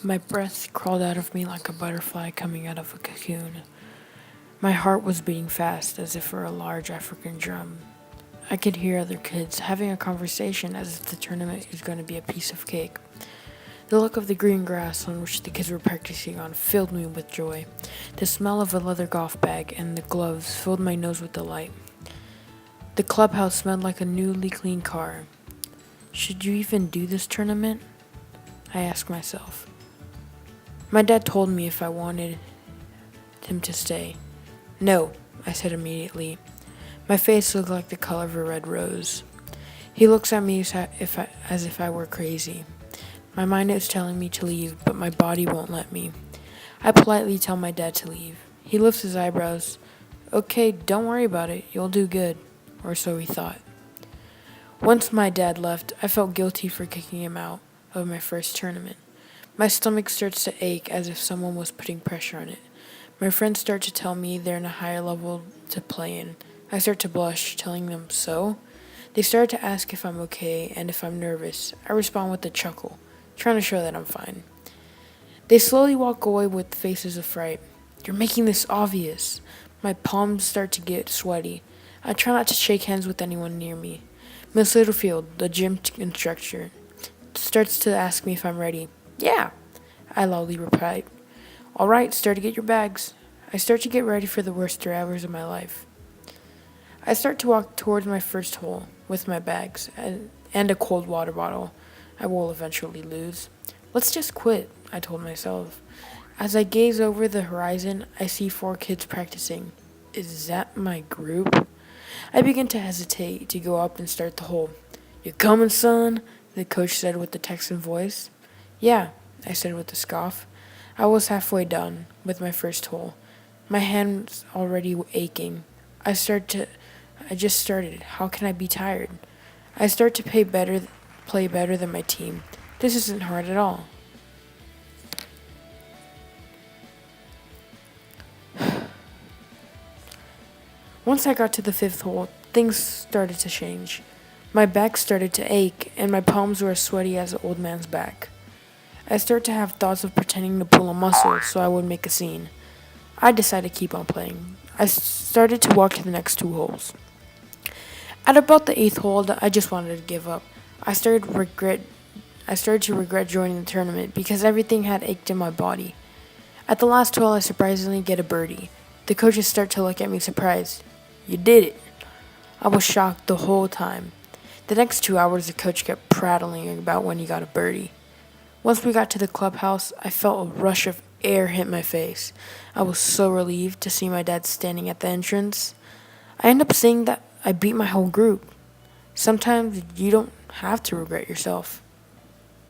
My breath crawled out of me like a butterfly coming out of a cocoon. My heart was beating fast, as if for a large African drum. I could hear other kids having a conversation as if the tournament was going to be a piece of cake. The look of the green grass on which the kids were practicing on filled me with joy. The smell of a leather golf bag and the gloves filled my nose with delight. The clubhouse smelled like a newly cleaned car. Should you even do this tournament? I asked myself. My dad told me if I wanted him to stay. No, I said immediately. My face looked like the color of a red rose. He looks at me as if I were crazy. My mind is telling me to leave, but my body won't let me. I politely tell my dad to leave. He lifts his eyebrows. Okay, don't worry about it. You'll do good. Or so he thought. Once my dad left, I felt guilty for kicking him out of my first tournament. My stomach starts to ache as if someone was putting pressure on it. My friends start to tell me they're in a higher level to play in. I start to blush, telling them so. They start to ask if I'm okay and if I'm nervous. I respond with a chuckle, trying to show that I'm fine. They slowly walk away with faces of fright. You're making this obvious. My palms start to get sweaty. I try not to shake hands with anyone near me. Miss Littlefield, the gym instructor, starts to ask me if I'm ready. Yeah, I loudly replied. All right, start to get your bags. I start to get ready for the worst 3 hours of my life. I start to walk towards my first hole with my bags and a cold water bottle I will eventually lose. Let's just quit, I told myself. As I gaze over the horizon, I see 4 kids practicing. Is that my group? I begin to hesitate to go up and start the hole. You coming, son? The coach said with a Texan voice. Yeah, I said with a scoff. I was halfway done with my first hole. My hands already aching. I just started. How can I be tired? I start to play better than my team. This isn't hard at all. Once I got to the 5th hole, things started to change. My back started to ache, and my palms were as sweaty as an old man's back. I started to have thoughts of pretending to pull a muscle so I would make a scene. I decided to keep on playing. I started to walk to the next 2 holes. At about the 8th hole, I just wanted to give up. I started to regret joining the tournament because everything had ached in my body. At the last hole, I surprisingly get a birdie. The coaches start to look at me surprised. You did it. I was shocked the whole time. The next 2 hours, the coach kept prattling about when he got a birdie. Once we got to the clubhouse, I felt a rush of air hit my face. I was so relieved to see my dad standing at the entrance. I ended up saying that I beat my whole group. Sometimes you don't have to regret yourself.